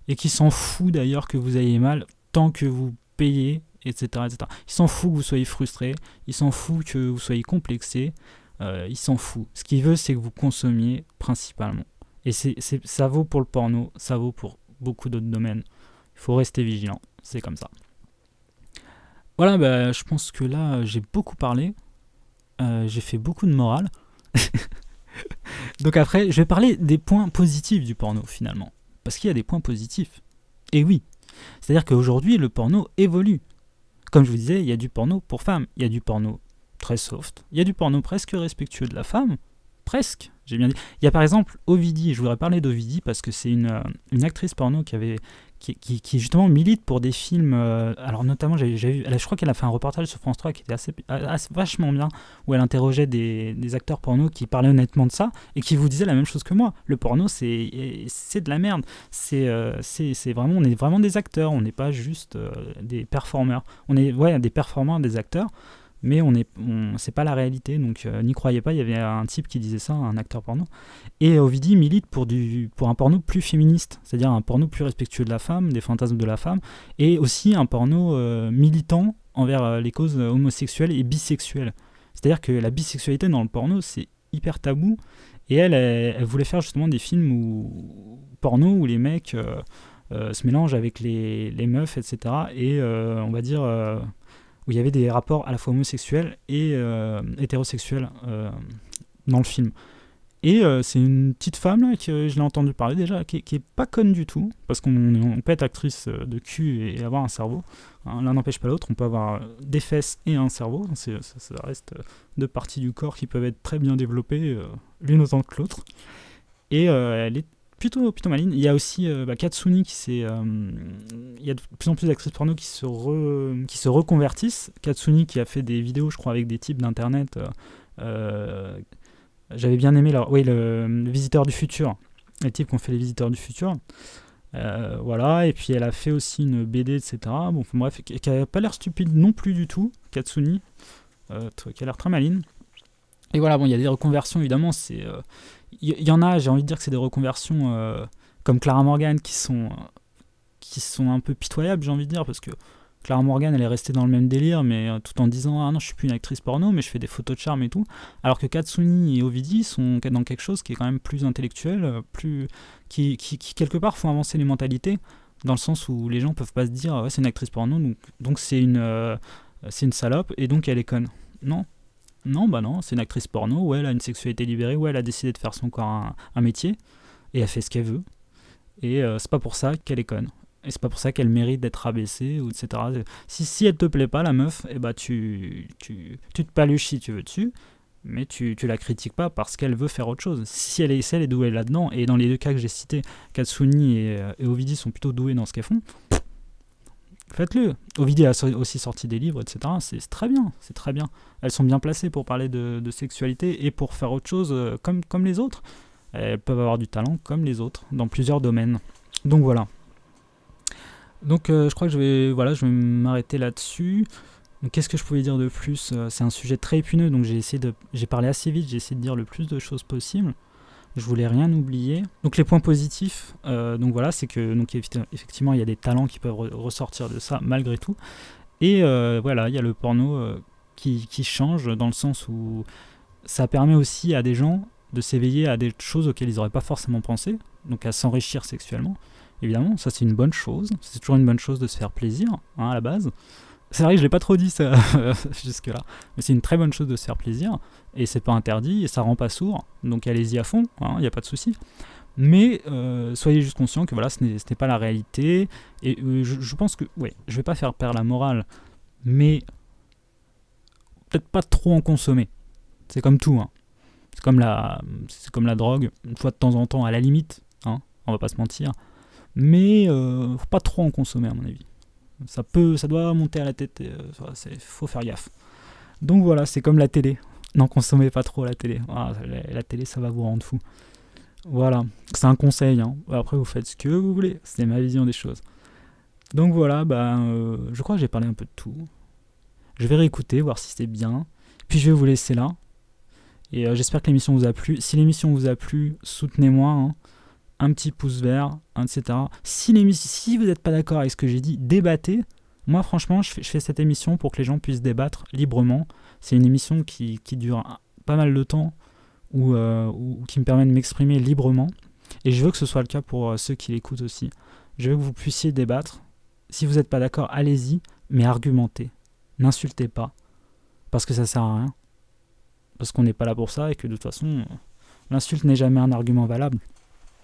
et qui s'en fout d'ailleurs que vous ayez mal tant que vous payez, etc., etc. Il s'en fout que vous soyez frustré, il s'en fout que vous soyez complexé, il s'en fout. Ce qu'il veut, c'est que vous consommiez principalement. Et ça vaut pour le porno, ça vaut pour beaucoup d'autres domaines. Il faut rester vigilant, c'est comme ça. Voilà, bah, je pense que là, j'ai beaucoup parlé. J'ai fait beaucoup de morale. Donc après, je vais parler des points positifs du porno, finalement. Parce qu'il y a des points positifs. Et oui. C'est-à-dire qu'aujourd'hui, le porno évolue. Comme je vous disais, il y a du porno pour femmes. Il y a du porno très soft. Il y a du porno presque respectueux de la femme. Presque, j'ai bien dit. Il y a par exemple Ovidie. Je voudrais parler d'Ovidie parce que c'est une actrice porno qui justement milite pour des films. Alors notamment, j'ai vu, je crois qu'elle a fait un reportage sur France 3 qui était assez vachement bien, où elle interrogeait des acteurs porno qui parlaient honnêtement de ça et qui vous disaient la même chose que moi. Le porno, c'est de la merde. C'est vraiment, on est vraiment des acteurs. On n'est pas juste des performeurs. On est des performeurs, des acteurs. Mais c'est pas la réalité, donc n'y croyez pas. Il y avait un type qui disait ça, un acteur porno. Et Ovidie milite pour un porno plus féministe, c'est-à-dire un porno plus respectueux de la femme, des fantasmes de la femme, et aussi un porno militant envers les causes homosexuelles et bisexuelles. C'est-à-dire que la bisexualité dans le porno, c'est hyper tabou, et elle voulait faire justement des films porno où les mecs se mélangent avec les meufs, etc. Et on va dire... où il y avait des rapports à la fois homosexuels et hétérosexuels dans le film. Et c'est une petite femme, là, que je l'ai entendu parler déjà, qui est pas conne du tout, parce qu'on peut être actrice de cul et avoir un cerveau. Hein, l'un n'empêche pas l'autre, on peut avoir des fesses et un cerveau. Ça reste deux parties du corps qui peuvent être très bien développées, l'une autant que l'autre. Et elle est plutôt maligne. Il y a aussi Katsuni il y a de plus en plus d'actrices porno qui se reconvertissent. Katsuni qui a fait des vidéos, je crois, avec des types d'internet. J'avais bien aimé le Visiteur du futur. Les types qui ont fait les Visiteurs du futur. Voilà, et puis elle a fait aussi une BD, etc. Bon, bref, qui n'a pas l'air stupide non plus du tout, Katsuni, qui a l'air très maligne. Et voilà, bon, il y a des reconversions, évidemment, il y en a, j'ai envie de dire que c'est des reconversions comme Clara Morgan qui sont un peu pitoyables, j'ai envie de dire, parce que Clara Morgan, elle est restée dans le même délire, mais tout en disant « Ah non, je suis plus une actrice porno, mais je fais des photos de charme et tout », alors que Katsuni et Ovidie sont dans quelque chose qui est quand même plus intellectuel, qui quelque part font avancer les mentalités, dans le sens où les gens peuvent pas se dire « Ouais, c'est une actrice porno, donc c'est une salope, et donc elle est conne ». Non, bah non, c'est une actrice porno, ouais, elle a une sexualité libérée, ouais, elle a décidé de faire son corps un métier, et elle fait ce qu'elle veut, et c'est pas pour ça qu'elle est conne, et c'est pas pour ça qu'elle mérite d'être rabaissée, ou etc. Si elle te plaît pas, la meuf, et bah tu te paluches si tu veux dessus, mais tu la critiques pas parce qu'elle veut faire autre chose. Si elle est douée là-dedans, et dans les deux cas que j'ai cités, Katsuni et Ovidie sont plutôt doués dans ce qu'elles font, faites-le. Ovidie a aussi sorti des livres, etc. C'est très bien, c'est très bien. Elles sont bien placées pour parler de sexualité et pour faire autre chose comme les autres. Elles peuvent avoir du talent comme les autres dans plusieurs domaines. Donc voilà. Donc je crois que je vais m'arrêter là-dessus. Donc, qu'est-ce que je pouvais dire de plus ? C'est un sujet très épineux, donc j'ai parlé assez vite, j'ai essayé de dire le plus de choses possible. Je voulais rien oublier. Donc les points positifs, c'est que effectivement il y a des talents qui peuvent ressortir de ça malgré tout. Et il y a le porno qui change dans le sens où ça permet aussi à des gens de s'éveiller à des choses auxquelles ils n'auraient pas forcément pensé, donc à s'enrichir sexuellement. Évidemment, ça c'est une bonne chose. C'est toujours une bonne chose de se faire plaisir, à la base. C'est vrai que je l'ai pas trop dit ça jusque-là, mais c'est une très bonne chose de se faire plaisir, et c'est pas interdit, et ça rend pas sourd, donc allez-y à fond, il n'y a pas de souci. Mais soyez juste conscients que voilà, ce n'est pas la réalité, et je pense que, ouais, je vais pas faire perdre la morale, mais peut-être pas trop en consommer. C'est comme tout, hein. C'est comme la drogue, une fois de temps en temps, à la limite, hein, on va pas se mentir, mais faut pas trop en consommer à mon avis. Ça doit monter à la tête, faut faire gaffe. Donc voilà, c'est comme la télé. N'en consommez pas trop la télé. La télé, ça va vous rendre fou. Voilà, c'est un conseil, hein. Après vous faites ce que vous voulez, c'est ma vision des choses. Donc voilà, je crois que j'ai parlé un peu de tout. Je vais réécouter, voir si c'est bien. Puis je vais vous laisser là. Et j'espère que l'émission vous a plu. Si l'émission vous a plu, soutenez-moi, hein. Un petit pouce vert, etc. Si vous n'êtes pas d'accord avec ce que j'ai dit, débattez. Moi franchement, je fais cette émission pour que les gens puissent débattre librement. C'est une émission qui dure pas mal de temps, ou qui me permet de m'exprimer librement. Et je veux que ce soit le cas pour ceux qui l'écoutent aussi. Je veux que vous puissiez débattre. Si vous n'êtes pas d'accord, allez-y, mais argumentez. N'insultez pas, parce que ça sert à rien. Parce qu'on n'est pas là pour ça, et que de toute façon, l'insulte n'est jamais un argument valable.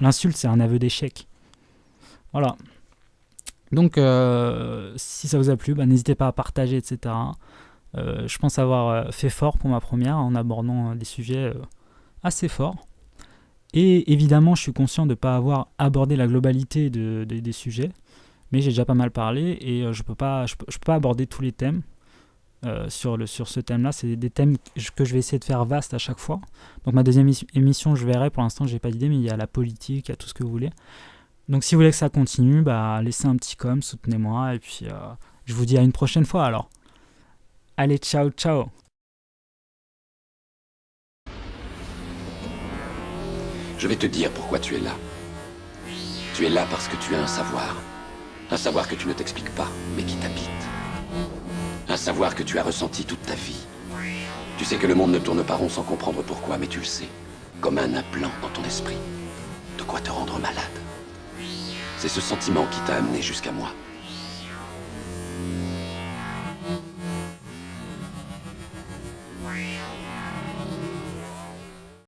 L'insulte, c'est un aveu d'échec. Voilà. Donc, si ça vous a plu, n'hésitez pas à partager, etc. Je pense avoir fait fort pour ma première, en abordant des sujets assez forts. Et évidemment, je suis conscient de ne pas avoir abordé la globalité des sujets, mais j'ai déjà pas mal parlé, et je peux pas aborder tous les thèmes. Sur ce thème-là, c'est des thèmes que je vais essayer de faire vastes à chaque fois. Donc ma deuxième émission, je verrai. Pour l'instant, j'ai pas d'idée, mais il y a la politique, il y a tout ce que vous voulez. Donc si vous voulez que ça continue, laissez un petit com, soutenez-moi, et puis je vous dis à une prochaine fois alors. Allez, ciao, ciao. Je vais te dire pourquoi tu es là. Tu es là parce que tu as un savoir que tu ne t'expliques pas, mais qui t'habite. Un savoir que tu as ressenti toute ta vie. Tu sais que le monde ne tourne pas rond sans comprendre pourquoi, mais tu le sais. Comme un implant dans ton esprit. De quoi te rendre malade. C'est ce sentiment qui t'a amené jusqu'à moi.